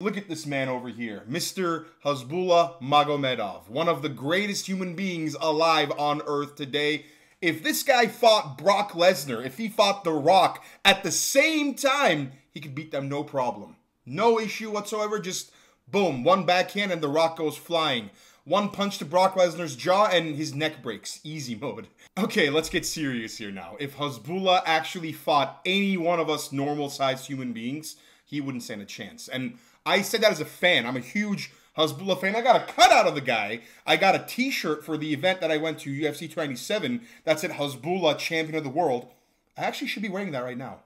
Look at this man over here, Mr. Hasbullah Magomedov, one of the greatest human beings alive on Earth today. If this guy fought Brock Lesnar, if he fought The Rock at the same time, he could beat them no problem. No issue whatsoever, just boom, one backhand and The Rock goes flying. One punch to Brock Lesnar's jaw and his neck breaks. Easy mode. Okay, let's get serious here now. If Hasbullah actually fought any one of us normal-sized human beings, he wouldn't stand a chance. And I said that as a fan. I'm a huge Hasbullah fan. I got a cutout of the guy. I got a t-shirt for the event that I went to, UFC 297. That said Hasbullah, champion of the world. I actually should be wearing that right now.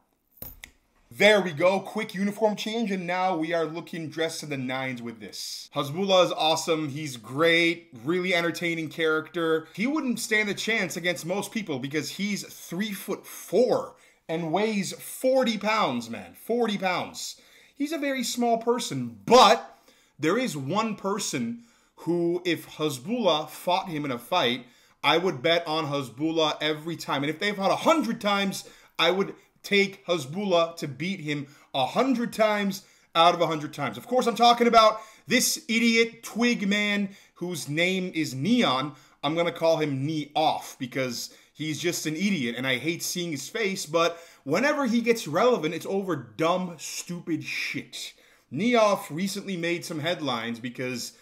There we go, quick uniform change, and now we are looking dressed to the nines with this. Hasbullah is awesome, he's great, really entertaining character. He wouldn't stand a chance against most people because he's 3'4" and weighs 40 pounds, man, 40 pounds. He's a very small person, but there is one person who, if Hasbullah fought him in a fight, I would bet on Hasbullah every time. And if they fought 100 times, I would take Hasbullah to beat him 100 times out of 100 times. Of course, I'm talking about this idiot twig man whose name is N3on. I'm going to call him Knee Off because he's just an idiot and I hate seeing his face, but whenever he gets relevant, it's over dumb, stupid shit. Knee Off recently made some headlines because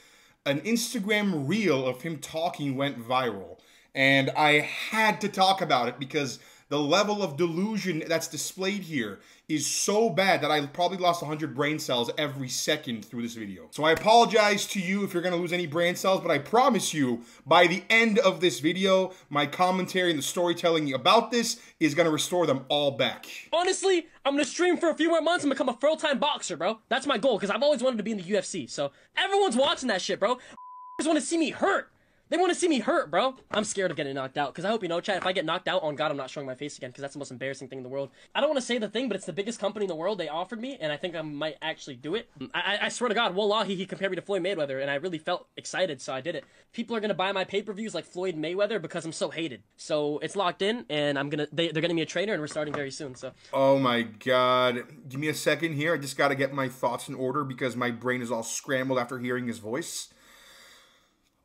an Instagram reel of him talking went viral. And I had to talk about it because the level of delusion that's displayed here is so bad that I probably lost 100 brain cells every second through this video. So I apologize to you if you're going to lose any brain cells, but I promise you, by the end of this video, my commentary and the storytelling about this is going to restore them all back. Honestly, I'm going to stream for a few more months and become a full-time boxer, bro. That's my goal, because I've always wanted to be in the UFC. So everyone's watching that shit, bro. Just want to see me hurt. They want to see me hurt, bro. I'm scared of getting knocked out, because I hope you know, chat, if I get knocked out, on God, I'm not showing my face again, because that's the most embarrassing thing in the world. I don't want to say the thing, but it's the biggest company in the world. They offered me, and I think I might actually do it. I swear to God, wallahi, he compared me to Floyd Mayweather, and I really felt excited, so I did it. People are going to buy my pay-per-views like Floyd Mayweather because I'm so hated. So it's locked in, and they're getting me a trainer, and we're starting very soon, so. Oh my God. Give me a second here. I just got to get my thoughts in order because my brain is all scrambled after hearing his voice.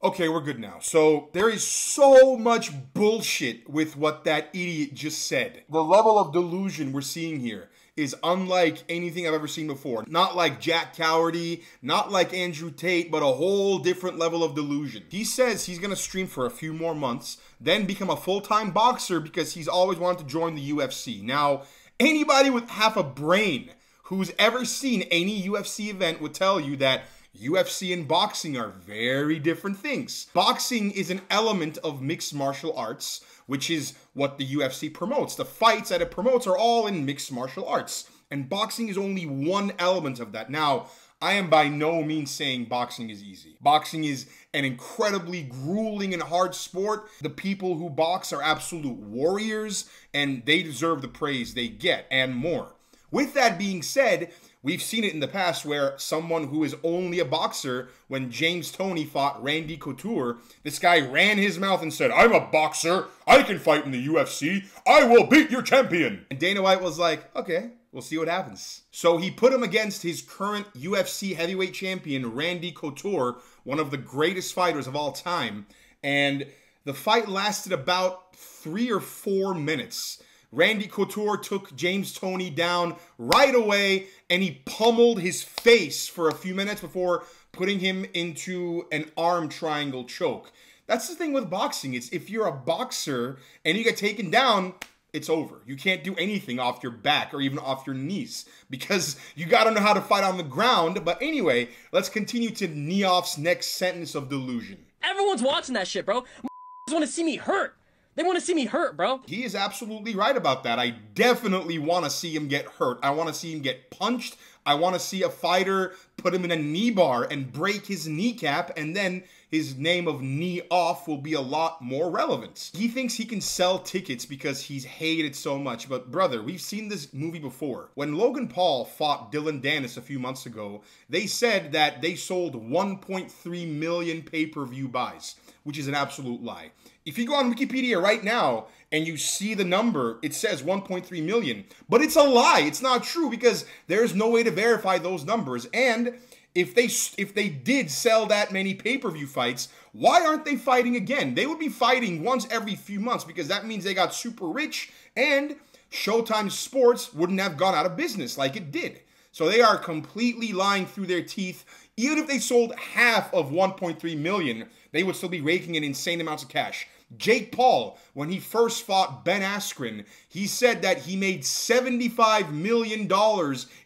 Okay, we're good now. So there is so much bullshit with what that idiot just said. The level of delusion we're seeing here is unlike anything I've ever seen before. Not like Jack Cowardy, not like Andrew Tate, but a whole different level of delusion. He says he's gonna stream for a few more months, then become a full-time boxer because he's always wanted to join the UFC. Now, anybody with half a brain who's ever seen any UFC event would tell you that UFC and boxing are very different things. Boxing is an element of mixed martial arts, which is what the UFC promotes. The fights that it promotes are all in mixed martial arts, and boxing is only one element of that. Now, I am by no means saying boxing is easy. Boxing is an incredibly grueling and hard sport. The people who box are absolute warriors, and they deserve the praise they get and more. With that being said, we've seen it in the past where someone who is only a boxer, when James Toney fought Randy Couture, this guy ran his mouth and said, "I'm a boxer, I can fight in the UFC, I will beat your champion." And Dana White was like, okay, we'll see what happens. So he put him against his current UFC heavyweight champion, Randy Couture, one of the greatest fighters of all time. And the fight lasted about 3 or 4 minutes. Randy Couture took James Toney down right away, and he pummeled his face for a few minutes before putting him into an arm triangle choke. That's the thing with boxing. It's if you're a boxer and you get taken down, it's over. You can't do anything off your back or even off your knees because you got to know how to fight on the ground. But anyway, let's continue to Knee-Off's next sentence of delusion. Everyone's watching that shit, bro. Just want to see me hurt. They want to see me hurt, bro. He is absolutely right about that. I definitely want to see him get hurt. I want to see him get punched. I want to see a fighter put him in a knee bar and break his kneecap, and then his name of Knee Off will be a lot more relevant. He thinks he can sell tickets because he's hated so much, but brother, we've seen this movie before. When Logan Paul fought Dylan Dennis a few months ago, they said that they sold 1.3 million pay-per-view buys, which is an absolute lie. If you go on Wikipedia right now and you see the number, it says 1.3 million. But it's a lie. It's not true because there's no way to verify those numbers. And if they did sell that many pay-per-view fights, why aren't they fighting again? They would be fighting once every few months because that means they got super rich and Showtime Sports wouldn't have gone out of business like it did. So they are completely lying through their teeth. Even if they sold half of 1.3 million, they would still be raking in insane amounts of cash. Jake Paul, when he first fought Ben Askren, he said that he made $75 million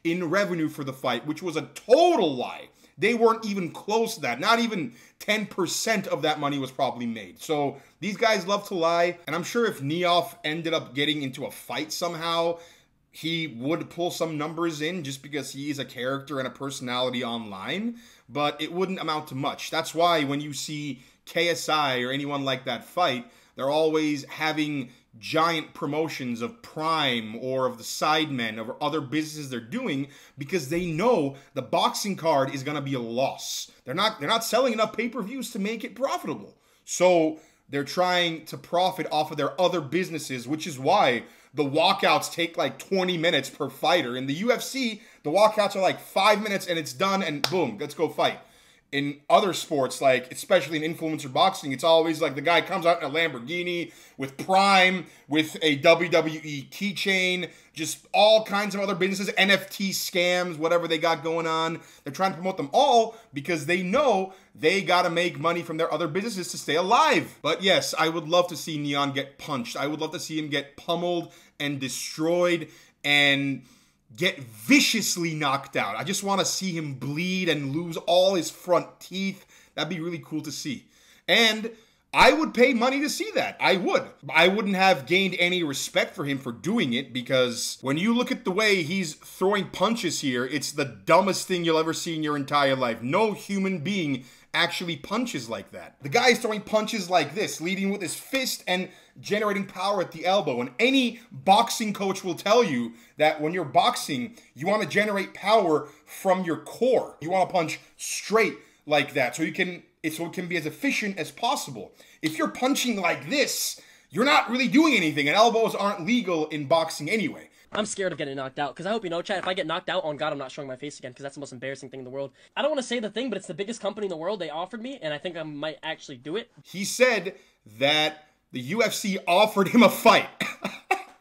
in revenue for the fight, which was a total lie. They weren't even close to that. Not even 10% of that money was probably made. So these guys love to lie. And I'm sure if Neoff ended up getting into a fight somehow, he would pull some numbers in just because he is a character and a personality online. But it wouldn't amount to much. That's why when you see KSI or anyone like that fight, they're always having giant promotions of Prime or of the Sidemen or other businesses they're doing because they know the boxing card is going to be a loss. They're not selling enough pay-per-views to make it profitable. So they're trying to profit off of their other businesses, which is why the walkouts take like 20 minutes per fighter. In the UFC, the walkouts are like 5 minutes and it's done and boom, let's go fight. In other sports, like especially in influencer boxing, it's always like the guy comes out in a Lamborghini with Prime, with a WWE keychain, just all kinds of other businesses, NFT scams, whatever they got going on. They're trying to promote them all because they know they got to make money from their other businesses to stay alive. But yes, I would love to see N3on get punched. I would love to see him get pummeled and destroyed and get viciously knocked out. I just want to see him bleed and lose all his front teeth. That'd be really cool to see. And I would pay money to see that. I would. I wouldn't have gained any respect for him for doing it because when you look at the way he's throwing punches here, it's the dumbest thing you'll ever see in your entire life. No human being actually punches like that. The guy is throwing punches like this, leading with his fist and generating power at the elbow. And any boxing coach will tell you that when you're boxing, you want to generate power from your core. You want to punch straight like that so it can be as efficient as possible. If you're punching like this, you're not really doing anything, and elbows aren't legal in boxing anyway. I'm scared of getting knocked out, because I hope you know, Chad, if I get knocked out, on God, I'm not showing my face again, because that's the most embarrassing thing in the world. I don't want to say the thing, but it's the biggest company in the world. They offered me, and I think I might actually do it. He said that the UFC offered him a fight.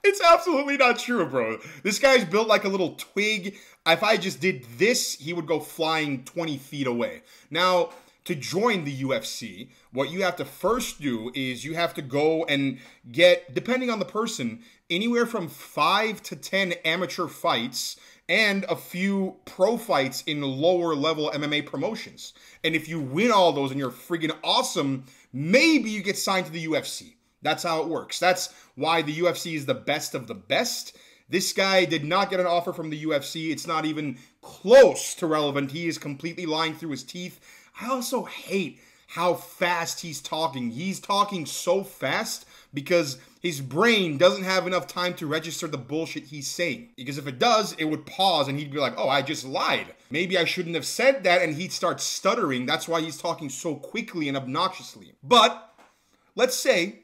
It's absolutely not true, bro. This guy's built like a little twig. If I just did this, he would go flying 20 feet away. Now, to join the UFC, what you have to first do is you have to go and get, depending on the person, anywhere from 5 to 10 amateur fights and a few pro fights in lower level MMA promotions. And if you win all those and you're friggin' awesome, maybe you get signed to the UFC. That's how it works. That's why the UFC is the best of the best. This guy did not get an offer from the UFC. It's not even close to relevant. He is completely lying through his teeth. I also hate how fast he's talking. He's talking so fast because his brain doesn't have enough time to register the bullshit he's saying. Because if it does, it would pause and he'd be like, oh, I just lied. Maybe I shouldn't have said that, and he'd start stuttering. That's why he's talking so quickly and obnoxiously. But let's say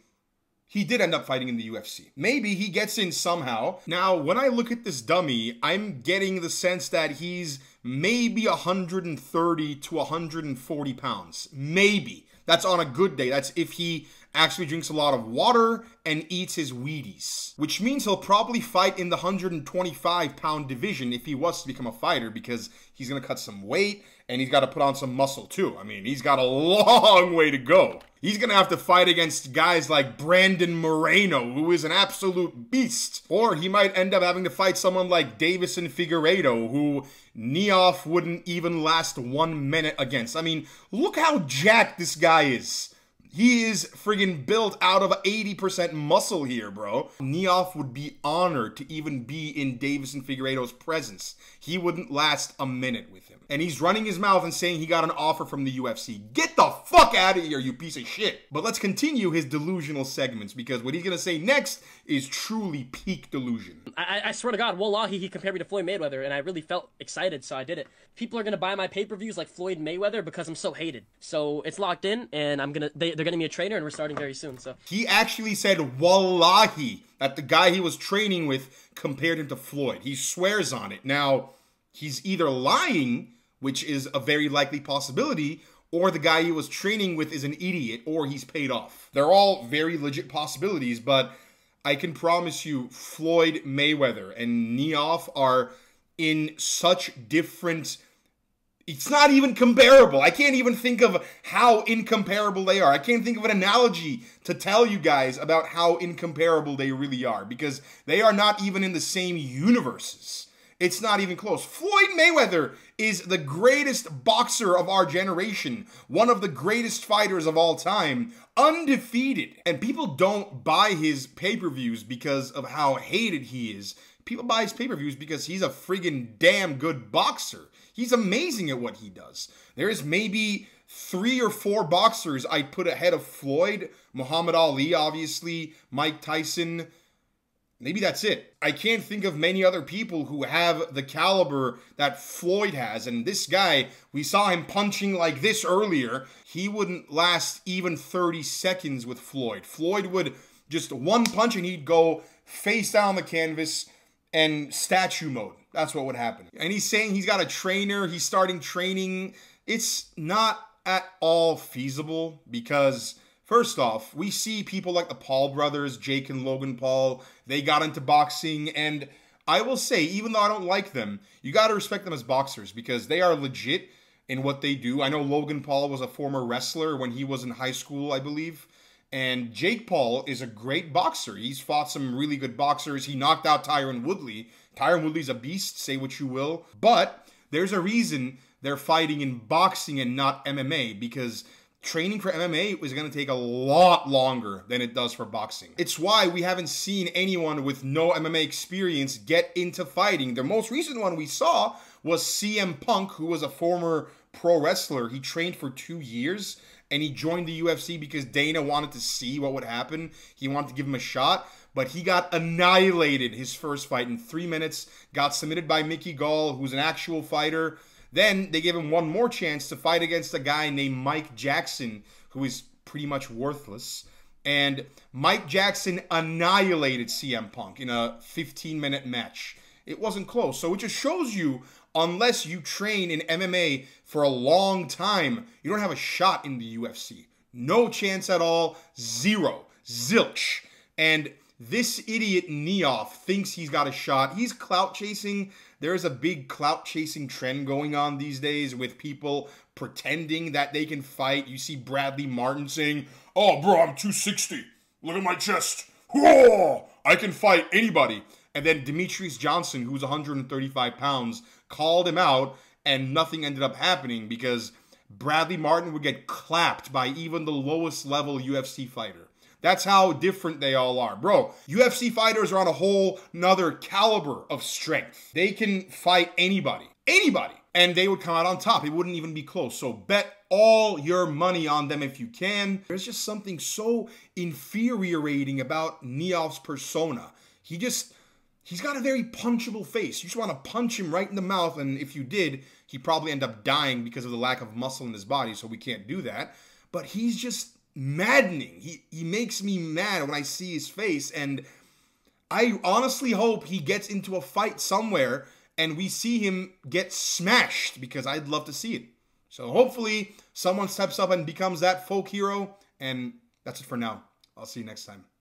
he did end up fighting in the UFC. Maybe he gets in somehow. Now, when I look at this dummy, I'm getting the sense that he's maybe 130 to 140 pounds. Maybe. That's on a good day. That's if he actually drinks a lot of water and eats his Wheaties. Which means he'll probably fight in the 125-pound division if he was to become a fighter, because he's going to cut some weight and he's got to put on some muscle too. I mean, he's got a long way to go. He's going to have to fight against guys like Brandon Moreno, who is an absolute beast. Or he might end up having to fight someone like Davison Figueiredo, who Neoff wouldn't even last 1 minute against. I mean, look how jacked this guy is. He is friggin' built out of 80% muscle here, bro. Neoff would be honored to even be in Davison Figueiredo's presence. He wouldn't last a minute with him. And he's running his mouth and saying he got an offer from the UFC. Get the fuck out of here, you piece of shit. But let's continue his delusional segments, because what he's gonna say next is truly peak delusion. I swear to God, wallahi, he compared me to Floyd Mayweather, and I really felt excited, so I did it. People are gonna buy my pay-per-views like Floyd Mayweather because I'm so hated. So it's locked in, and they're getting me a trainer, and we're starting very soon. So he actually said wallahi, that the guy he was training with compared him to Floyd. He swears on it. Now, he's either lying, which is a very likely possibility, or the guy he was training with is an idiot, or he's paid off. They're all very legit possibilities, but I can promise you Floyd Mayweather and N3on are in such different... It's not even comparable. I can't even think of how incomparable they are. I can't think of an analogy to tell you guys about how incomparable they really are, because they are not even in the same universes. It's not even close. Floyd Mayweather is the greatest boxer of our generation, one of the greatest fighters of all time, undefeated. And people don't buy his pay-per-views because of how hated he is. People buy his pay-per-views because he's a friggin' damn good boxer. He's amazing at what he does. There is maybe 3 or 4 boxers I'd put ahead of Floyd. Muhammad Ali, obviously. Mike Tyson. Maybe that's it. I can't think of many other people who have the caliber that Floyd has. And this guy, we saw him punching like this earlier. He wouldn't last even 30 seconds with Floyd. Floyd would just one punch and he'd go face down on the canvas and statue mode. That's what would happen. And he's saying he's got a trainer, he's starting training. It's not at all feasible because, first off, we see people like the Paul brothers, Jake and Logan Paul, they got into boxing, and I will say, even though I don't like them, you got to respect them as boxers because they are legit in what they do. I know Logan Paul was a former wrestler when he was in high school, I believe. And Jake Paul is a great boxer. He's fought some really good boxers. He knocked out Tyron Woodley. Tyron Woodley's a beast, say what you will. But there's a reason they're fighting in boxing and not MMA, because training for MMA is going to take a lot longer than it does for boxing. It's why we haven't seen anyone with no MMA experience get into fighting. The most recent one we saw was CM Punk, who was a former pro wrestler. He trained for 2 years. And he joined the UFC because Dana wanted to see what would happen. He wanted to give him a shot, but he got annihilated his first fight in 3 minutes, got submitted by Mickey Gall, who's an actual fighter. Then they gave him one more chance to fight against a guy named Mike Jackson, who is pretty much worthless. And Mike Jackson annihilated CM Punk in a 15-minute match. It wasn't close. So it just shows you, unless you train in MMA for a long time, you don't have a shot in the UFC. No chance at all. Zero. Zilch. And this idiot N3on thinks he's got a shot. He's clout chasing. There's a big clout chasing trend going on these days with people pretending that they can fight. You see Bradley Martin saying, "Oh, bro, I'm 260. Look at my chest. Whoa, I can fight anybody." And then Demetrius Johnson, who's 135 pounds, called him out, and nothing ended up happening because Bradley Martin would get clapped by even the lowest level UFC fighter. That's how different they all are. Bro, UFC fighters are on a whole nother caliber of strength. They can fight anybody. Anybody. And they would come out on top. It wouldn't even be close. So bet all your money on them if you can. There's just something so infuriating about N3on's persona. He's got a very punchable face. You just want to punch him right in the mouth, and if you did, he'd probably end up dying because of the lack of muscle in his body, so we can't do that. But he's just maddening. He makes me mad when I see his face, and I honestly hope he gets into a fight somewhere and we see him get smashed, because I'd love to see it. So hopefully someone steps up and becomes that folk hero, and that's it for now. I'll see you next time.